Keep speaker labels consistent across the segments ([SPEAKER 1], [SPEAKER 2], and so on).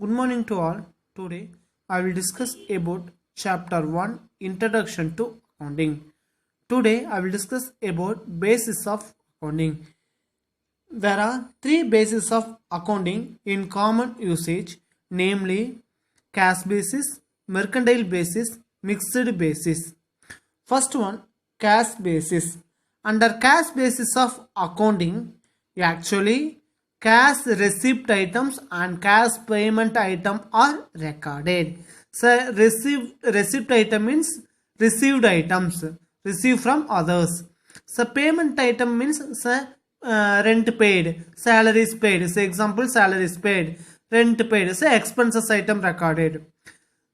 [SPEAKER 1] Good morning to all. Today I will discuss about chapter 1 Introduction to Accounting. Today I will discuss about basis of accounting. There are three bases of accounting in common usage, namely cash basis, mercantile basis, mixed basis. First one, cash basis. Under cash basis of accounting, actually cash receipt items and cash payment item are recorded. So receipt item means received items, received from others. So payment item means rent paid, salaries paid. So example, salaries paid, rent paid. So expenses item recorded.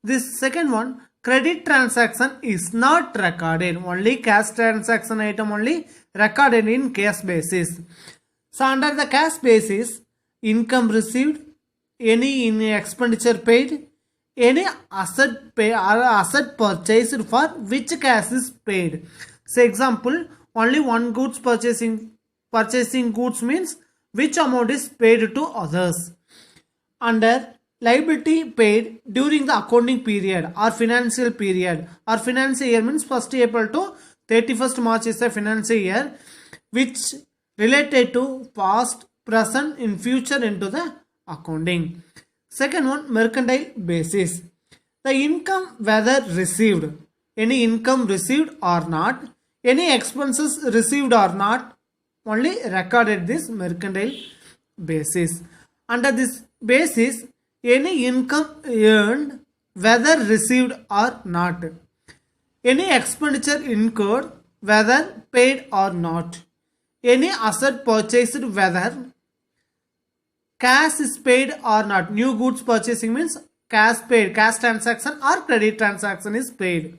[SPEAKER 1] This second one, credit transaction is not recorded. Only cash transaction item only recorded in cash basis. So under the cash basis, income received, any expenditure paid, any asset pay or asset purchased for which cash is paid. So example, only one goods purchasing goods means which amount is paid to others. Under liability paid during the accounting period or financial period or financial year means 1st April to 31st March is a financial year which related to past, present, in future into the accounting. Second one, mercantile basis. The income whether received, any income received or not, any expenses received or not, only recorded this mercantile basis. Under this basis, any income earned whether received or not, any expenditure incurred whether paid or not, any asset purchased whether cash is paid or not. New goods purchasing means cash paid, cash transaction or credit transaction is paid.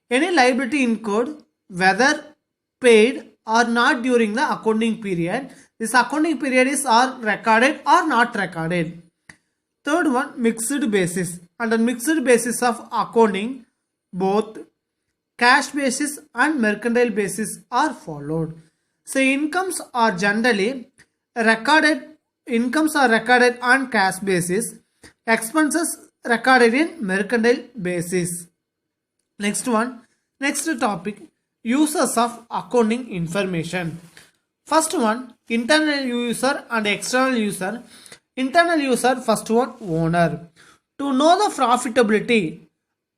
[SPEAKER 1] Any liability incurred whether paid or not during the accounting period. This accounting period is or recorded or not recorded. Third one, mixed basis. Under mixed basis of accounting, both cash basis and mercantile basis are followed. So incomes are generally recorded. Incomes are recorded on cash basis. Expenses recorded in mercantile basis. Next one. Next topic. Uses of accounting information. First one, internal user and external user. Internal user, first one, owner. To know the profitability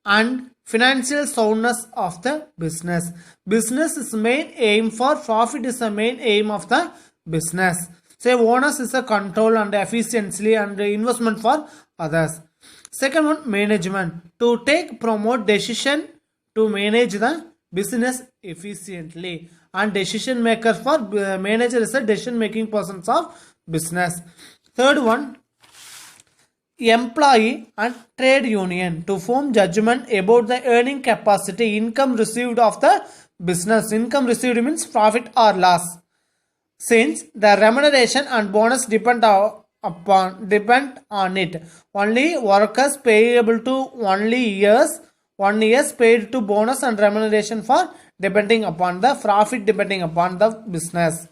[SPEAKER 1] and financial soundness of the business. Business is main aim for profit is the main aim of the business. Say owners is a control and efficiency and investment for others. Second one, management. To take promote decision to manage the business efficiently. And decision maker for manager is a decision making persons of business. Third one, employee and trade union to form judgment about the earning capacity, income received of the business. Income received means profit or loss. Since the remuneration and bonus depend on it. Only workers payable to only years, 1 year paid to bonus and remuneration for depending upon the profit depending upon the business.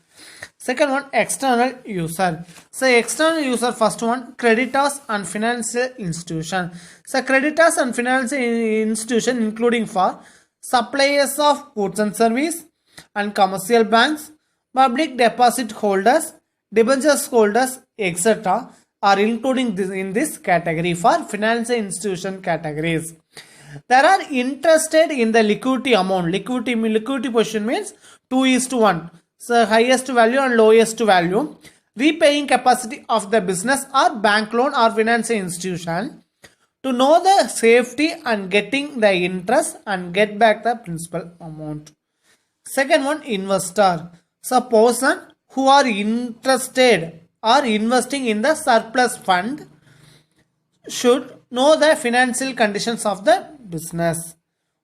[SPEAKER 1] Second one, external user. So external user, first one, creditors and financial institution. So creditors and financial institution including for suppliers of goods and service and commercial banks, public deposit holders, debentures holders, etc. are including this in this category for financial institution categories. There are interested in the liquidity amount. Liquidity position means 2:1. So highest value and lowest value. Repaying capacity of the business or bank loan or financial institution. To know the safety and getting the interest and get back the principal amount. Second one, investor. So person who are interested or investing in the surplus fund should know the financial conditions of the business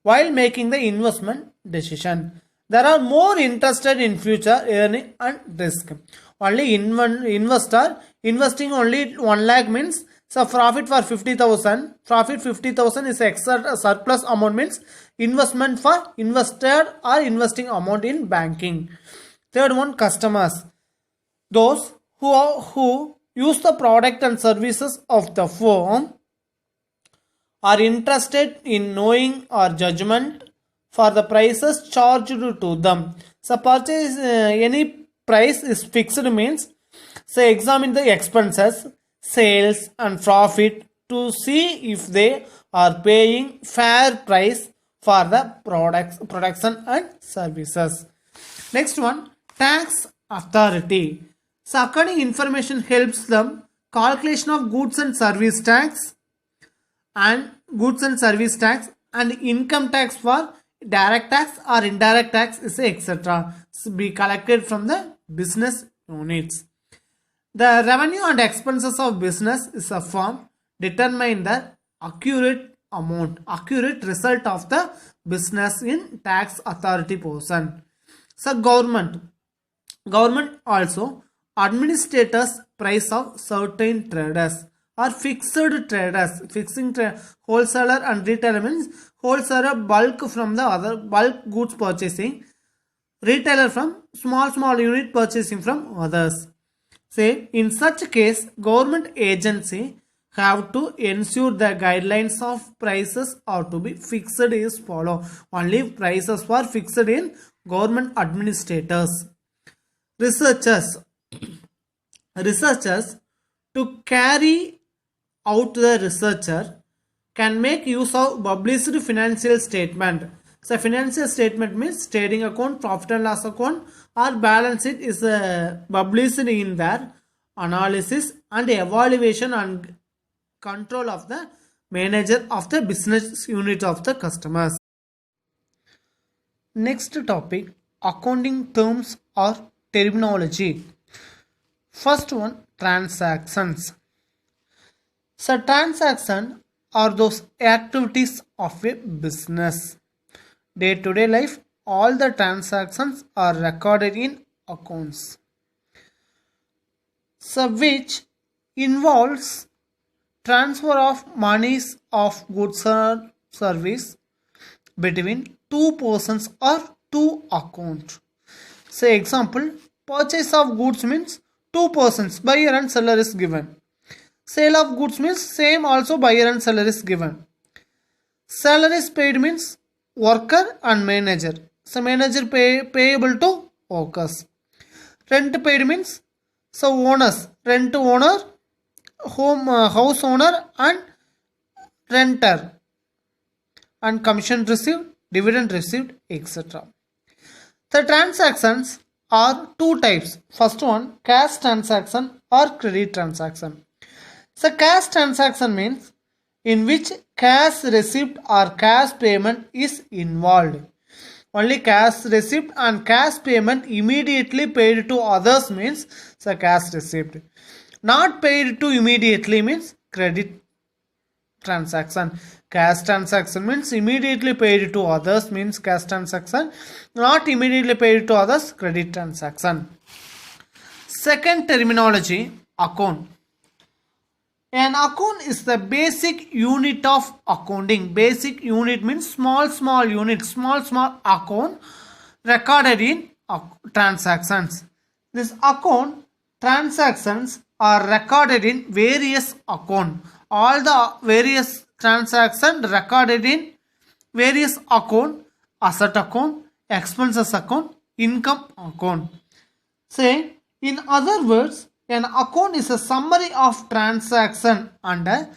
[SPEAKER 1] while making the investment decision. There are more interested in future earning and risk. Only investor investing only 1 lakh means so profit for 50,000. Profit 50,000 is extra surplus amount means investment for invested or investing amount in banking. Third one, customers. Those who use the product and services of the firm, are interested in knowing or judgment for the prices charged to them. So purchase any price is fixed means, say, examine the expenses, sales and profit to see if they are paying fair price for the products, production and services. Next one, tax authority. So accounting information helps them calculation of goods and service tax and income tax for direct tax or indirect tax is etc. Be collected from the business units. The revenue and expenses of business is a firm determine the accurate result of the business in tax authority portion. So government also administrators price of certain traders or fixed traders. Wholesaler and retailer means wholesaler bulk from the other bulk goods purchasing, retailer from small unit purchasing from others. Say in such case government agency have to ensure the guidelines of prices are to be fixed is follow. Only prices were fixed in government administrators. Researchers to carry out the researcher can make use of published financial statement. So financial statement means trading account, profit and loss account or balance sheet is published in their analysis and evaluation and control of the manager of the business unit of the customers. Next topic, accounting terms or terminology. First one, transactions. So transaction are those activities of a business. Day-to-day life, all the transactions are recorded in accounts. So which involves transfer of monies of goods or service between two persons or two accounts. Say example, purchase of goods means two persons, buyer and seller is given. Sale of goods means same also buyer and seller is given. Salary is paid means worker and manager. So manager payable to workers. Rent paid means so owners, rent owner, house owner and renter, and commission received, dividend received, etc. The transactions are two types. First one, cash transaction or credit transaction. So cash transaction means in which cash receipt or cash payment is involved. Only cash receipt and cash payment immediately paid to others means so cash receipt. Not paid to immediately means credit transaction. Cash transaction means immediately paid to others means cash transaction. Not immediately paid to others, credit transaction. Second terminology, account. An account is the basic unit of accounting. Basic unit means small unit, small account recorded in transactions. This account transactions are recorded in various account. All the various transactions recorded in various account, asset account, expenses account, income account. Say in other words, an account is a summary of transaction under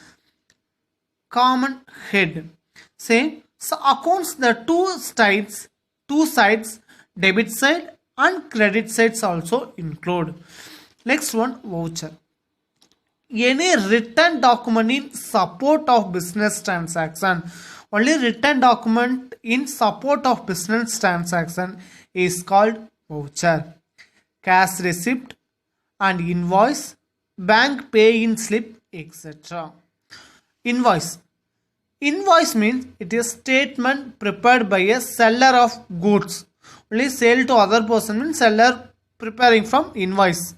[SPEAKER 1] common head. Say so accounts the two sides, debit side and credit sides also include. Next one, voucher. Any written document in support of business transaction. Only written document in support of business transaction is called voucher. Cash receipt and invoice, bank pay-in slip, etc. Invoice. Invoice means it is statement prepared by a seller of goods. Only sale to other person means seller preparing from invoice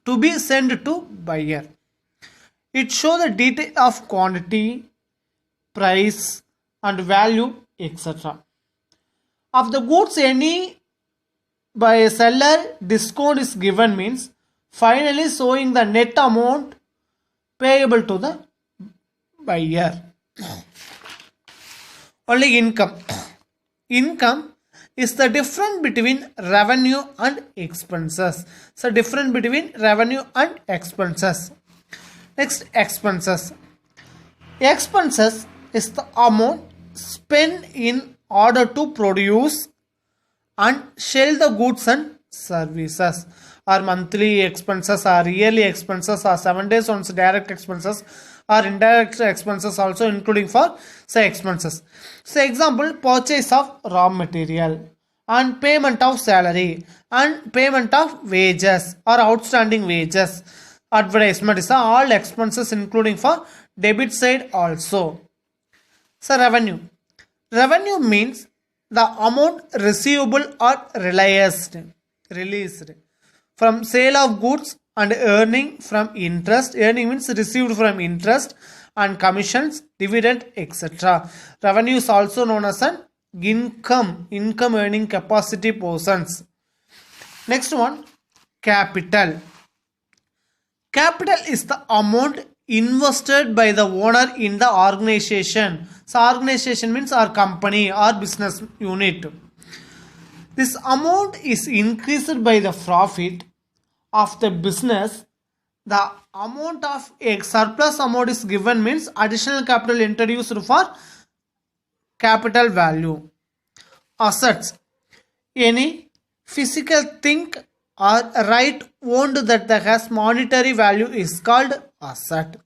[SPEAKER 1] to be sent to buyer. It shows the detail of quantity, price and value, etc. Of the goods any by a seller discount is given means finally showing the net amount payable to the buyer. Only income. Income is the difference between revenue and expenses. So difference between revenue and expenses. Next, expenses. Expenses is the amount spent in order to produce and sell the goods and services. Our monthly expenses, our yearly expenses, our 7 days once direct expenses, or indirect expenses also including for say expenses. Say example, purchase of raw material and payment of salary and payment of wages or outstanding wages. Advertisement is all expenses including for debit side also. So revenue. Revenue means the amount receivable or released from sale of goods and earning from interest. Earning means received from interest and commissions, dividend, etc. Revenue is also known as an income earning capacity persons. Next one, capital. Capital is the amount invested by the owner in the organization. So organization means our company or business unit. This amount is increased by the profit of the business. The amount of a surplus amount is given means additional capital introduced for capital value. Assets. Any physical thing or right owned that has monetary value is called asset.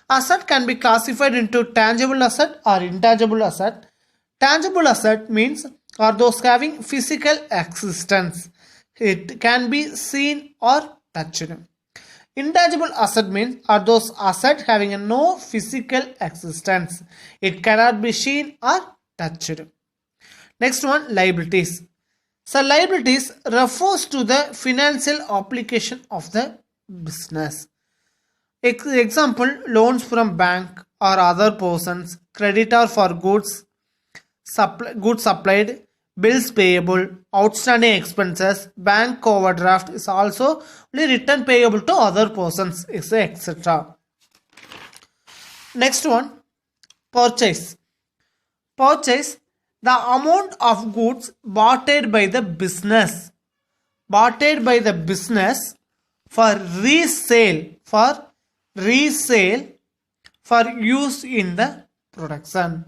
[SPEAKER 1] Asset can be classified into tangible asset or intangible asset. Tangible asset means are those having physical existence. It can be seen or touched. Intangible asset means are those assets having no physical existence. It cannot be seen or touched. Next one, liabilities. So liabilities refers to the financial obligation of the business. Example, loans from bank or other persons, creditor for goods supplied, bills payable, outstanding expenses, bank overdraft is also return payable to other persons, etc. Next one, purchase. Purchase, the amount of goods bought by the business. Bought by the business for resale. For use in the production.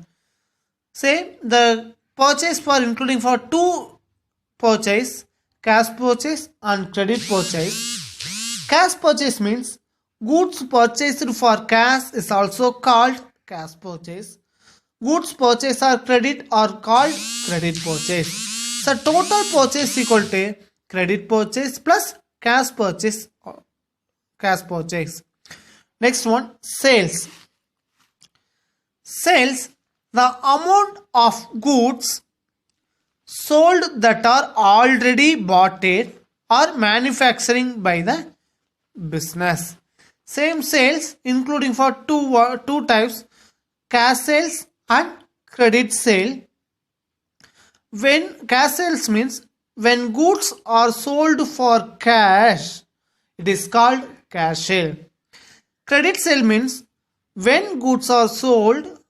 [SPEAKER 1] Say the purchase for including for two purchase, cash purchase and credit purchase. Cash purchase means goods purchased for cash is also called cash purchase. Goods purchase or credit are called credit purchase. So total purchase equal to credit purchase plus cash purchase. Next one, sales. Sales, the amount of goods sold that are already bought or manufacturing by the business. Same sales including for two types, cash sales and credit sale. When cash sales means when goods are sold for cash, it is called cash sale. Credit sale means when goods are sold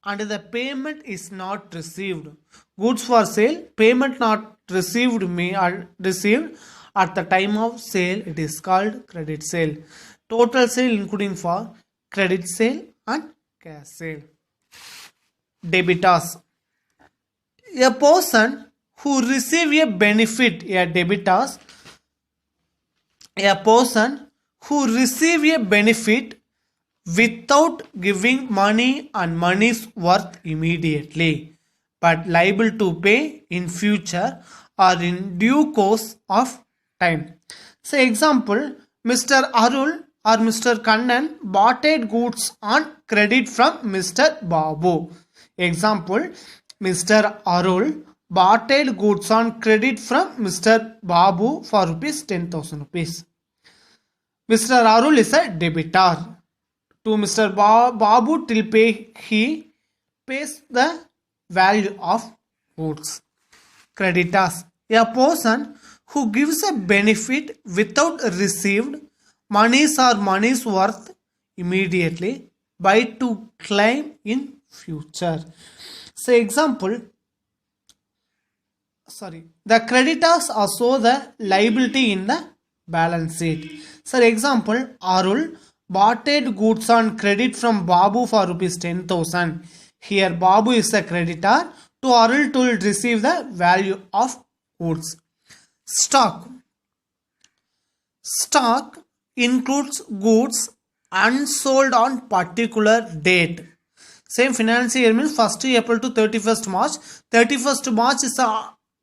[SPEAKER 1] and the payment is not received. Goods for sale, payment not received received at the time of sale, it is called credit sale. Total sale including for credit sale and cash sale. Debitors. A person who receive a benefit, a debitors. A person who receive a benefit without giving money and money's worth immediately, but liable to pay in future or in due course of time. Say example, Mr. Arul or Mr. Kannan bought goods on credit from Mr. Babu. Example, Mr. Arul bought goods on credit from Mr. Babu for rupees 10,000 rupees. Mr. Arul is a debitor to Mr. Babu till he pays the value of goods. Creditors. A person who gives a benefit without received monies or money's worth immediately, buy to claim in future. So example, the creditors are show the liability in the balance sheet. So example, Arul bought goods on credit from Babu for rupees 10,000. Here Babu is a creditor. To Arul to receive the value of goods. Stock includes goods unsold on particular date. Same financial year means 1st April to 31st March. 31st March is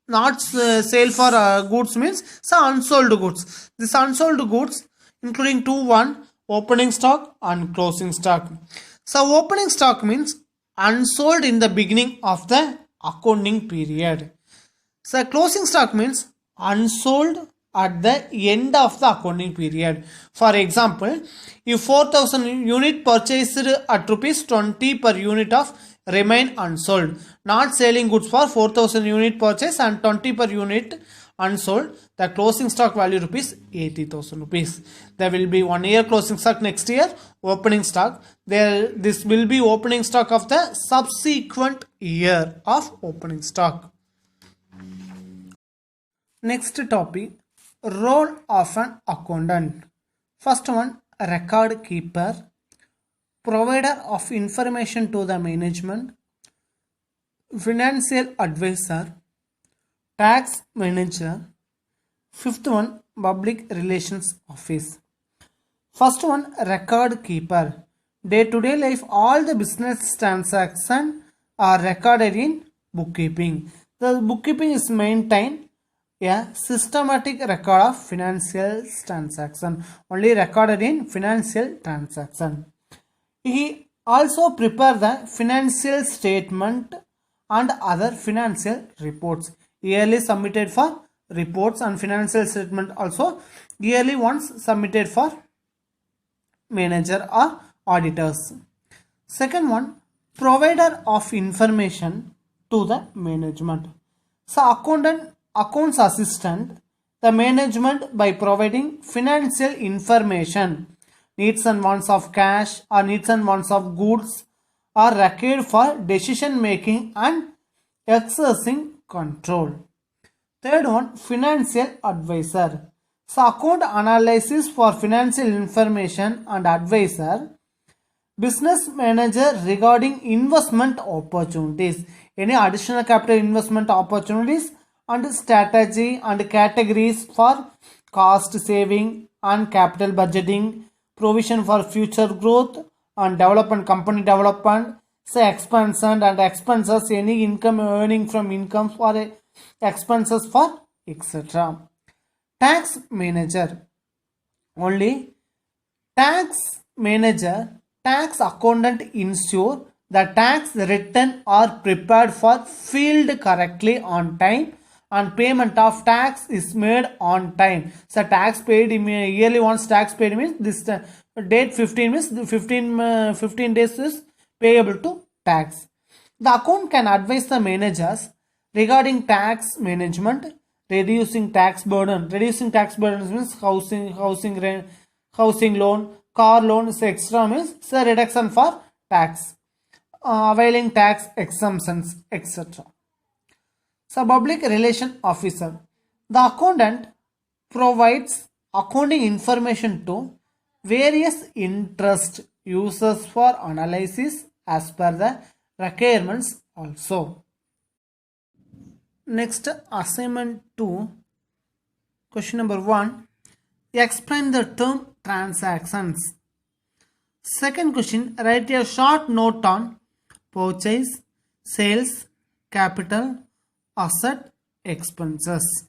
[SPEAKER 1] not sale for goods means unsold goods. This unsold goods including 1 opening stock and closing stock. So opening stock means unsold in the beginning of the accounting period. So closing stock means unsold at the end of the accounting period. For example, if 4,000 unit purchased at rupees 20 per unit of remain unsold, not selling goods for 4,000 unit purchase and 20 per unit unsold, the closing stock value rupees 80,000 rupees. There will be 1 year closing stock, next year opening stock. This will be opening stock of the subsequent year of opening stock. Next topic, role of an accountant. First one, record keeper, provider of information to the management, financial advisor, tax manager. Fifth one, public relations office. First one, record keeper. Day-to-day life, all the business transactions are recorded in bookkeeping. The bookkeeping is maintained a systematic record of financial transaction, only recorded in financial transaction. He also prepare the financial statement and other financial reports, yearly submitted for reports, and financial statement also yearly once submitted for manager or auditors. Second one, provider of information to the management. So accounts assistant the management by providing financial information, needs and wants of cash or needs and wants of goods are required for decision making and exercising control. Third one, financial advisor. So account analysis for financial information and advisor, business manager regarding investment opportunities, any additional capital investment opportunities and strategy and categories for cost saving and capital budgeting, provision for future growth and development, company development, say expansion and expenses, any income earning from income for expenses for etc. Tax manager, only tax manager, tax accountant ensure the tax return are prepared for filed correctly on time and payment of tax is made on time. So tax paid yearly once tax paid means this date 15 means 15 days is payable to tax. The account can advise the managers regarding tax management, reducing tax burden. Reducing tax burden means housing loan, car loan, extra means reduction for tax, availing tax exemptions, etc. So public relation officer, the accountant provides accounting information to various interest users for analysis as per the requirements also. Next, assignment 2, question number 1, explain the term transactions. Second question, write a short note on purchase, sales, capital, asset, expenses.